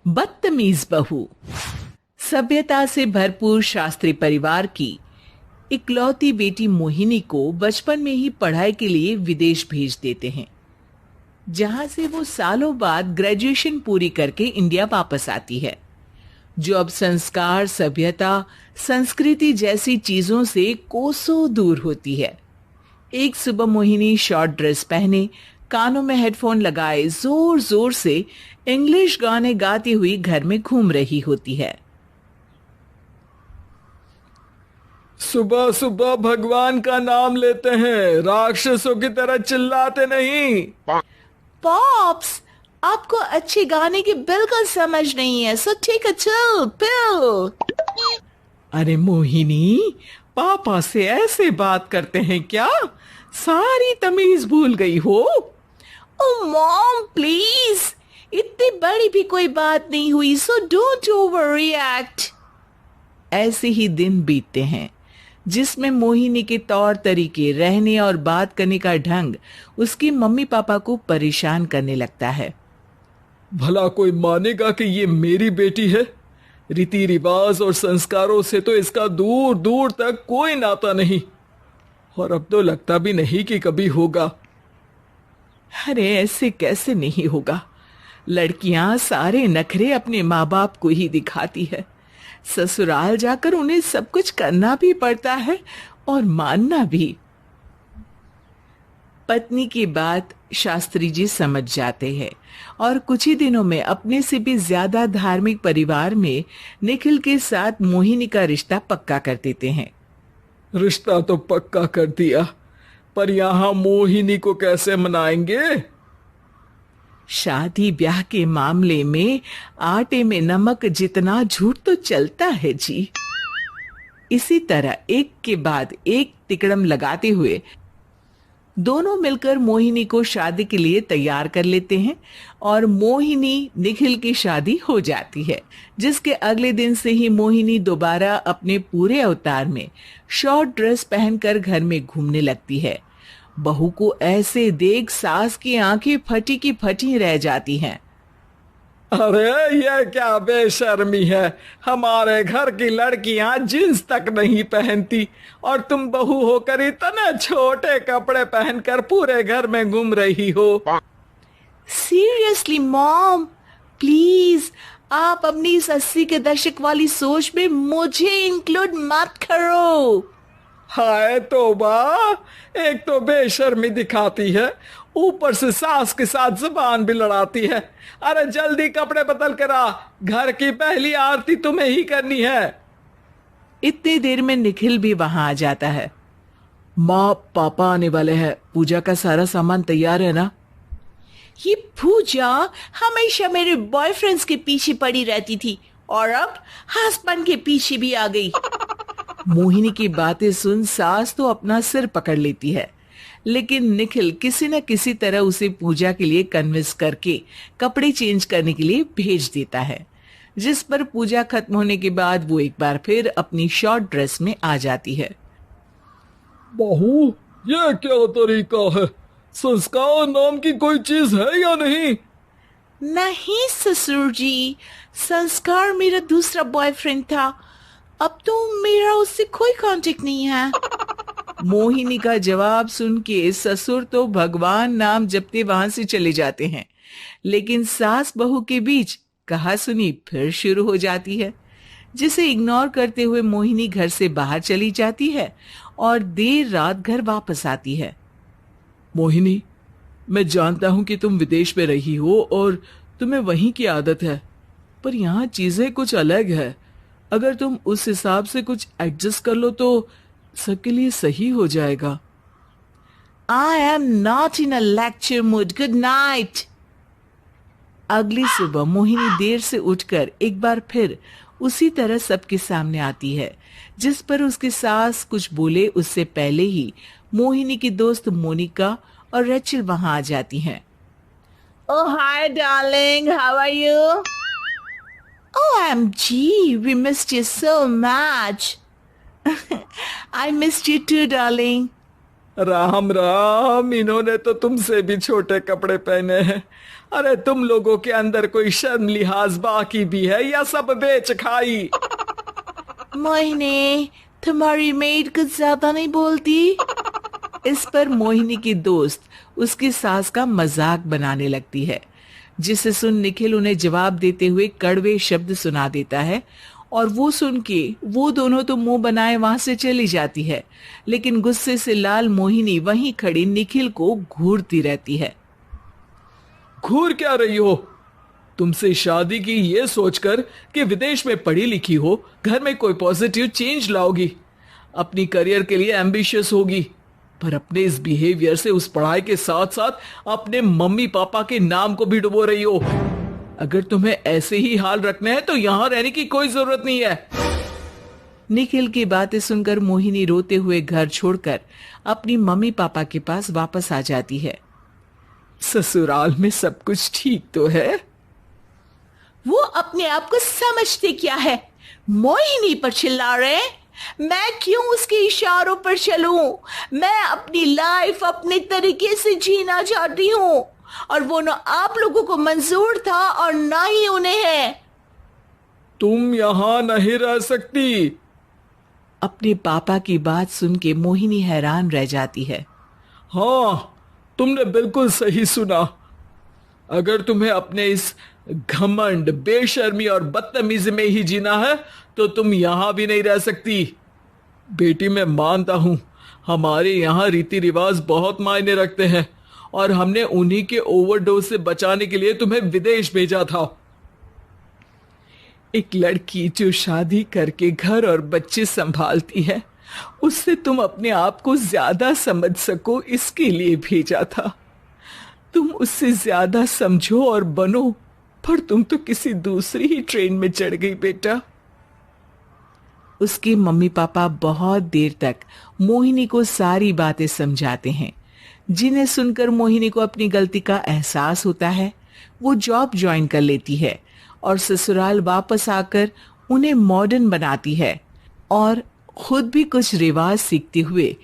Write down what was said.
बदतमीज बहू। सभ्यता से भरपूर शास्त्री परिवार की इकलौती बेटी मोहिनी को बचपन में ही पढ़ाई के लिए विदेश भेज देते हैं, जहां से वो सालों बाद ग्रेजुएशन पूरी करके इंडिया वापस आती है, जो अब संस्कार, सभ्यता, संस्कृति जैसी चीजों से कोसों दूर होती है। एक सुबह मोहिनी शॉर्ट ड्रेस पहने, कानों में हेडफोन लगाए जोर जोर से इंग्लिश गाने गाती हुई घर में घूम रही होती है। सुबह सुबह भगवान का नाम लेते हैं, राक्षसों की तरह चिल्लाते नहीं। पॉप्स, आपको अच्छे गाने की बिल्कुल समझ नहीं है, so take a chill pill. अरे मोहिनी, पापा से ऐसे बात करते हैं क्या? सारी तमीज भूल गई हो? ओह मॉम प्लीज, इतनी बड़ी भी कोई बात नहीं हुई, सो डोंट ओवर रिएक्ट। ऐसे ही दिन बीतते हैं जिसमें मोहिनी के तौर तरीके, रहने और बात करने का ढंग उसकी मम्मी पापा को परेशान करने लगता है। भला कोई मानेगा कि ये मेरी बेटी है? रीति रिवाज और संस्कारों से तो इसका दूर दूर तक कोई नाता नहीं, और अब तो लगता भी नहीं कि कभी होगा। अरे ऐसे कैसे नहीं होगा? लड़कियां सारे नखरे अपने माँ बाप को ही दिखाती है। ससुराल जाकर उन्हें सब कुछ करना भी पड़ता है और मानना भी। पत्नी की बात शास्त्री जी समझ जाते हैं और कुछ ही दिनों में अपने से भी ज्यादा धार्मिक परिवार में निखिल के साथ मोहिनी का रिश्ता पक्का कर देते हैं। रिश्ता तो पक्का कर दिया, पर यहाँ मोहिनी को कैसे मनाएंगे? शादी ब्याह के मामले में आटे में नमक जितना झूठ तो चलता है जी। इसी तरह एक के बाद एक तिकड़म लगाते हुए दोनों मिलकर मोहिनी को शादी के लिए तैयार कर लेते हैं और मोहिनी निखिल की शादी हो जाती है, जिसके अगले दिन से ही मोहिनी दोबारा अपने पूरे अवतार में शॉर्ट ड्रेस पहनकर घर में घूमने लगती है। बहू को ऐसे देख सास की आंखें फटी की फटी रह जाती हैं। अरे ये क्या बेशर्मी है, हमारे घर की लड़कियां जींस तक नहीं पहनती और तुम बहू होकर इतने छोटे कपड़े पहनकर पूरे घर में घूम रही हो। सीरियसली मॉम, प्लीज आप अपनी इस 80 के दशक वाली सोच में मुझे इंक्लूड मत करो। हाय तौबा, एक तो बेशर्मी दिखाती है, ऊपर से सास के साथ जुबान भी लड़ाती है। अरे जल्दी कपड़े बदल कर आ, घर की पहली आरती तुम्हें ही करनी है। इतनी देर में निखिल भी वहां आ जाता है। माँ पापा आने वाले हैं, पूजा का सारा सामान तैयार है ना? ये पूजा हमेशा मेरे बॉयफ्रेंड्स के पीछे पड़ी रहती थी और अब हस्बैंड के पीछे भी आ गई। मोहिनी की बातें सुन सास तो अपना सिर पकड़ लेती है, लेकिन निखिल किसी न किसी तरह उसे पूजा के लिए कन्विंस करके कपड़े चेंज करने के लिए भेज देता है, जिस पर पूजा खत्म होने के बाद वो एक बार फिर अपनी शॉर्ट ड्रेस में आ जाती है। बहू, ये क्या तरीका है? संस्कार नाम की कोई चीज है या नहीं? नहीं ससुर जी, संस्कार मेरा दूसरा बॉयफ्रेंड था, अब तो मेरा उससे कोई कांटेक्ट नहीं है। मोहिनी का जवाब सुन के ससुर तो भगवान नाम जपते वहां से चले जाते हैं, लेकिन सास बहू के बीच कहा सुनी फिर शुरू हो जाती है, जिसे इग्नोर करते हुए मोहिनी घर से बाहर चली जाती है और देर रात घर वापस आती है। मोहिनी, मैं जानता हूं कि तुम विदेश में रही हो और तुम्हें वहीं की आदत है, पर यहाँ चीजें कुछ अलग है। अगर तुम उस हिसाब से कुछ एडजस्ट कर लो तो सबके लिए सही हो जाएगा। I am not in a lecture mood. Good night. अगली सुबह मोहिनी देर से उठकर एक बार फिर उसी तरह सबके सामने आती है, जिस पर उसकी सास कुछ बोले उससे पहले ही मोहिनी की दोस्त मोनिका और रेचल वहां आ जाती हैं। Oh hi darling, how are you? OMG, we missed you so much. I missed you too, darling. Ram Ram, इन्होंने तो तुमसे भी छोटे कपड़े पहने हैं। अरे तुम लोगों के अंदर कोई शर्म लिहाज बाकी भी है या सब बेच खाई? मोहिनी, तुम्हारी मेड कुछ ज्यादा नहीं बोलती? इस पर मोहिनी की दोस्त उसकी सास का मजाक बनाने लगती है, जिसे सुन निखिल उन्हें जवाब देते हुए कड़वे शब्द सुना देता है और वो सुन के वो दोनों तो मुंह बनाए वहां से चली जाती है, लेकिन गुस्से से लाल मोहिनी वहीं खड़ी निखिल को घूरती रहती है। घूर क्या रही हो? तुमसे शादी की ये सोचकर कि विदेश में पढ़ी लिखी हो, घर में कोई पॉजिटिव चेंज लाओगी, अपनी करियर के लिए एम्बिशियस होगी, पर अपने इस बिहेवियर से उस पढ़ाई के साथ साथ अपने मम्मी पापा के नाम को भी डुबो रही हो। अगर तुम्हें ऐसे ही हाल रखने हैं तो यहां रहने की कोई जरूरत नहीं है। निखिल की बातें सुनकर मोहिनी रोते हुए घर छोड़कर अपनी मम्मी पापा के पास वापस आ जाती है। ससुराल में सब कुछ ठीक तो है? वो अपने आप को समझते क्या है? मोहिनी पर चिल्ला रहे? मैं क्यों उसके इशारों पर चलूं? मैं अपनी लाइफ अपने तरीके से जीना चाहती हूँ और वो ना आप लोगों को मंजूर था और ना ही उन्हें है। तुम यहां नहीं रह सकती। अपने पापा की बात सुन के मोहिनी हैरान रह जाती है। हाँ, तुमने बिल्कुल सही सुना। अगर तुम्हें अपने इस घमंड, बेशर्मी और बदतमीजी में ही जीना है तो तुम यहां भी नहीं रह सकती। बेटी, मैं मानता हूं हमारे यहां रीति रिवाज बहुत मायने रखते हैं और हमने उन्हीं के ओवरडोज से बचाने के लिए तुम्हें विदेश भेजा था। एक लड़की जो शादी करके घर और बच्चे संभालती है, उससे तुम अपने आप को ज्यादा समझ सको इसके लिए भेजा था। तुम उससे ज्यादा समझो और बनो, पर तुम तो किसी दूसरी ही ट्रेन में चढ़ गई बेटा। उसके मम्मी पापा बहुत देर तक मोहिनी को सारी बातें समझाते हैं, जिन्हें सुनकर मोहिनी को अपनी गलती का एहसास होता है। वो जॉब ज्वाइन कर लेती है और ससुराल वापस आकर उन्हें मॉडर्न बनाती है और खुद भी कुछ रिवाज सीखते हुए